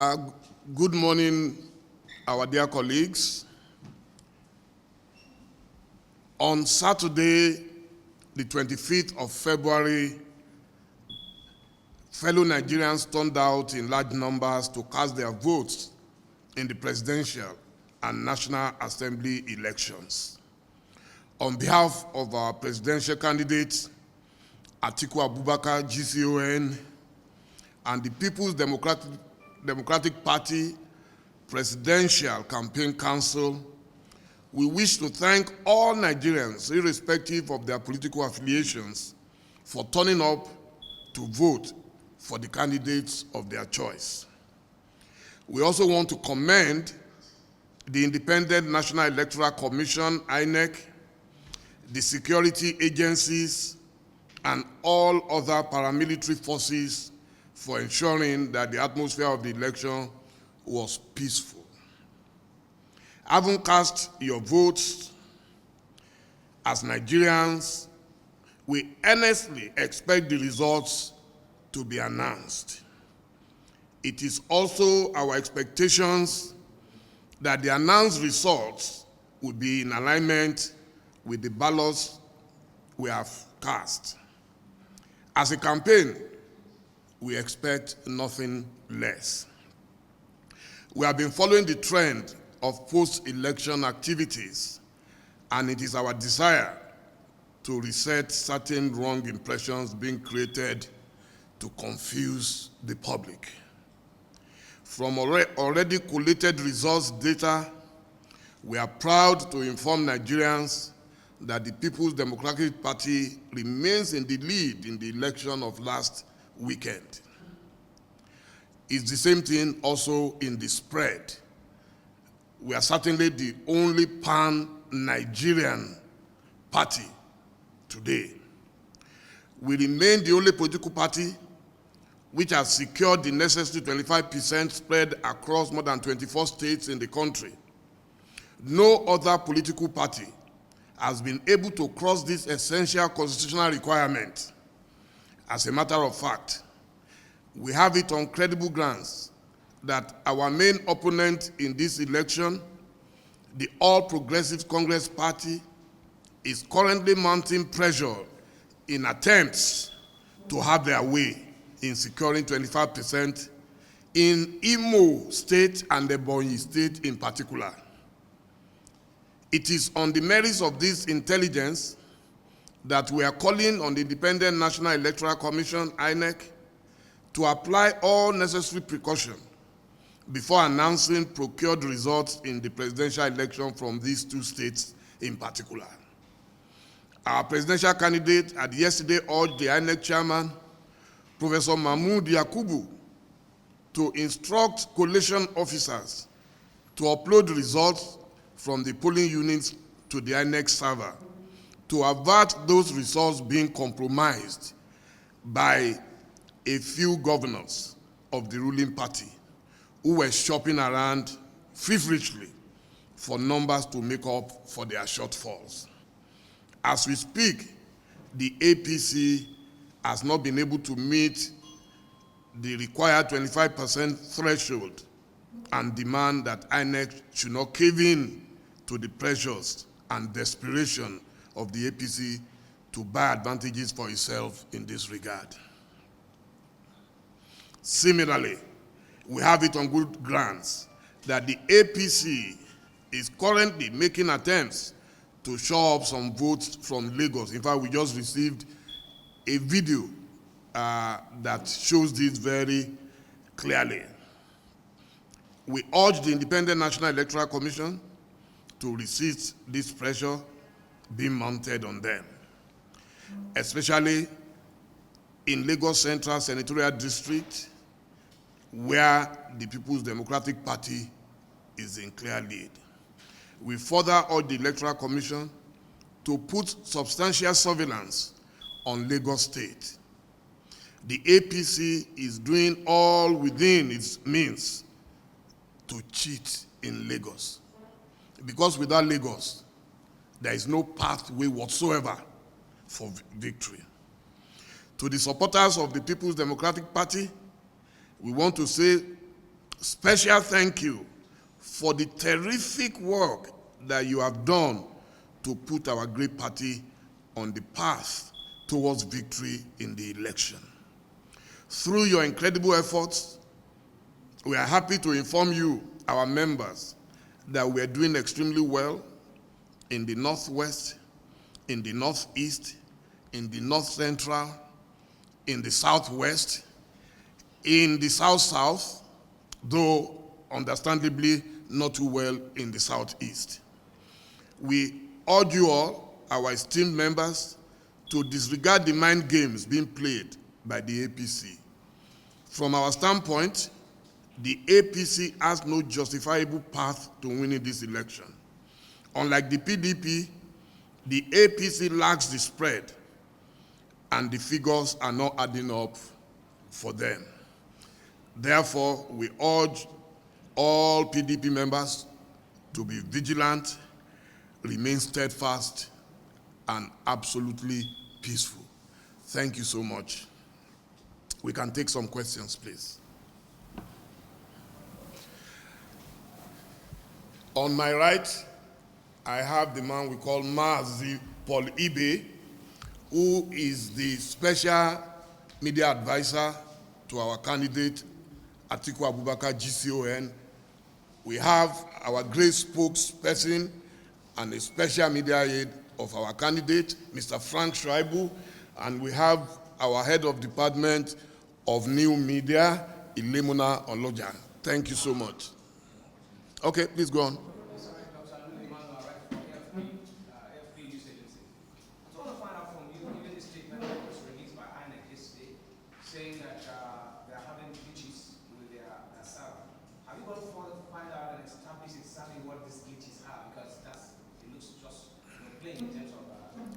Uh, Good morning, our dear colleagues. On Saturday, the 25th of February, fellow Nigerians turned out in large numbers to cast their votes in the presidential and National Assembly elections. On behalf of our presidential candidates, Atiku Abubakar, GCON, and the People's Democratic Party Presidential Campaign Council, we wish to thank all Nigerians, irrespective of their political affiliations, for turning up to vote for the candidates of their choice. We also want to commend the Independent National Electoral Commission, INEC, the security agencies, and all other paramilitary forces for ensuring that the atmosphere of the election was peaceful. Having cast your votes, as Nigerians, we earnestly expect the results to be announced. It is also our expectations that the announced results will be in alignment with the ballots we have cast. As a campaign, we expect nothing less. We have been following the trend of post-election activities, and it is our desire to reset certain wrong impressions being created to confuse the public. From already collated results data, we are proud to inform Nigerians that the People's Democratic Party remains in the lead in the election of last weekend. It's the same thing also in the spread. We are certainly the only pan-Nigerian party today. We remain the only political party which has secured the necessary 25% spread across more than 24 states in the country. No other political party has been able to cross this essential constitutional requirement. As a matter of fact, we have it on credible grounds that our main opponent in this election, the All Progressives Congress Party, is currently mounting pressure in attempts to have their way in securing 25% in Imo State and Ebonyi State in particular. It is on the merits of this intelligence that we are calling on the Independent National Electoral Commission, INEC, to apply all necessary precaution before announcing procured results in the presidential election from these two states in particular. Our presidential candidate had yesterday urged the INEC chairman, Professor Mahmood Yakubu, to instruct collation officers to upload results from the polling units to the INEC server to avert those results being compromised by a few governors of the ruling party who were shopping around feverishly for numbers to make up for their shortfalls. As we speak, the APC has not been able to meet the required 25% threshold and demand that INEC should not cave in to the pressures and desperation of the APC to buy advantages for itself in this regard. Similarly, we have it on good grounds that the APC is currently making attempts to show up some votes from Lagos. In fact, we just received a video that shows this very clearly. We urge the Independent National Electoral Commission to resist this pressure being mounted on them, especially in Lagos Central Senatorial District, where the People's Democratic Party is in clear lead. We further urge the Electoral Commission to put substantial surveillance on Lagos State. The APC is doing all within its means to cheat in Lagos, because without Lagos, there is no pathway whatsoever for victory. To the supporters of the People's Democratic Party, we want to say Special thank you for the terrific work that you have done to put our great party on the path towards victory in the election. Through your incredible efforts, we are happy to inform you, our members, that we are doing extremely well in the Northwest, in the Northeast, in the North Central, in the Southwest, in the South-South, though understandably not too well in the Southeast. We urge you all, our esteemed members, to disregard the mind games being played by the APC. From our standpoint, the APC has no justifiable path to winning this election. Unlike the PDP, the APC lacks the spread, and the figures are not adding up for them. Therefore, we urge all PDP members to be vigilant, remain steadfast, and absolutely peaceful. Thank you so much. We can take some questions, please. On my right, I have the man we call Mazi Paul Ibe, who is the special media advisor to our candidate, Atiku Abubakar GCON. We have our great spokesperson and a special media aide of our candidate, Mr. Frank Schreibu, and we have our head of department of new media, Ilemuna Oloja. Thank you so much. Okay, please go on. Saying that they are having glitches with their server. Have you gone forward to find out and establish exactly what these glitches are? Because it looks just plain in terms of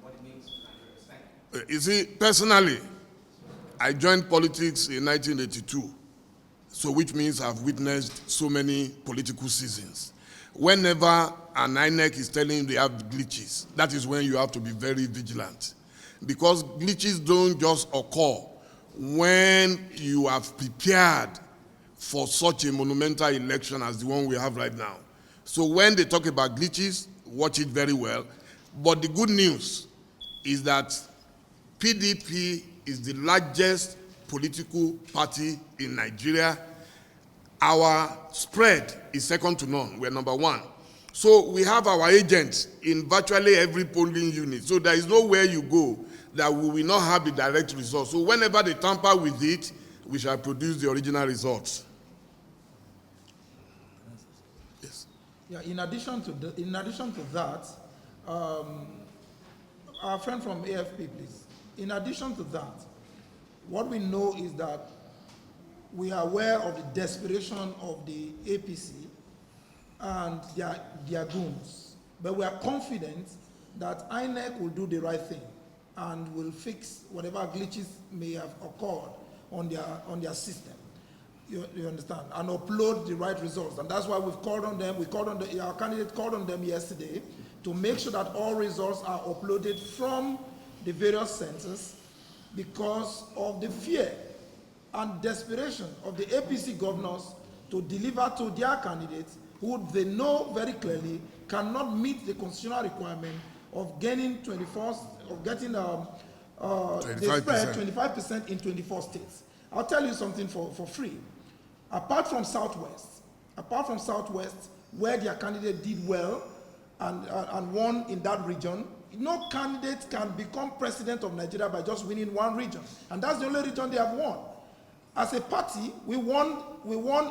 what it means to Nigerians. Thank you. You see, personally, I joined politics in 1982, so which means I've witnessed so many political seasons. Whenever an INEC is telling you they have glitches, that is when you have to be very vigilant. Because glitches don't just occur when you have prepared for such a monumental election as the one we have right now. So when they talk about glitches, watch it very well. But the good news is that PDP is the largest political party in Nigeria. Our spread is second to none. We're number one. So we have our agents in virtually every polling unit. So there is nowhere you go that we will not have the direct results. So whenever they tamper with it, we shall produce the original results. Yes. Yeah. In addition to that, our friend from AFP, please. In addition to that, what we know is that we are aware of the desperation of the APC and their goons, but we are confident that INEC will do the right thing and will fix whatever glitches may have occurred on their system. You understand? And upload the right results. And that's why we've called on them. Our candidate called on them yesterday to make sure that all results are uploaded from the various centers because of the fear and desperation of the APC governors to deliver to their candidates who they know very clearly cannot meet the constitutional requirement of getting 25% in 24 states. I'll tell you something for free. Apart from Southwest, where their candidate did well and won in that region, no candidate can become president of Nigeria by just winning one region. And that's the only region they have won. As a party, we won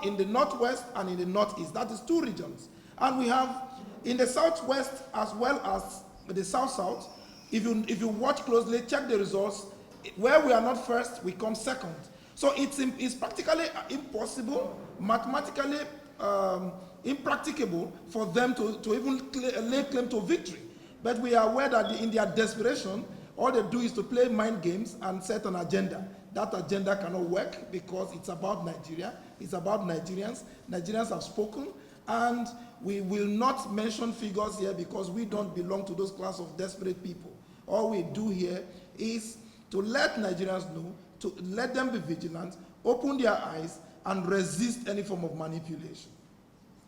in the Northwest and in the Northeast. That is 2 regions. And we have in the Southwest as well as the South-South. If you watch closely, check the results. Where we are not first, we come second. So it's practically impossible, mathematically impracticable for them to even lay claim to victory. But we are aware that in their desperation, all they do is to play mind games and set an agenda. That agenda cannot work because it's about Nigeria. It's about Nigerians. Nigerians have spoken, and we will not mention figures here because we don't belong to those class of desperate people. All we do here is to let Nigerians know, to let them be vigilant, open their eyes, and resist any form of manipulation.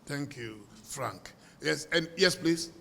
Thank you, Frank. Yes, and yes, please.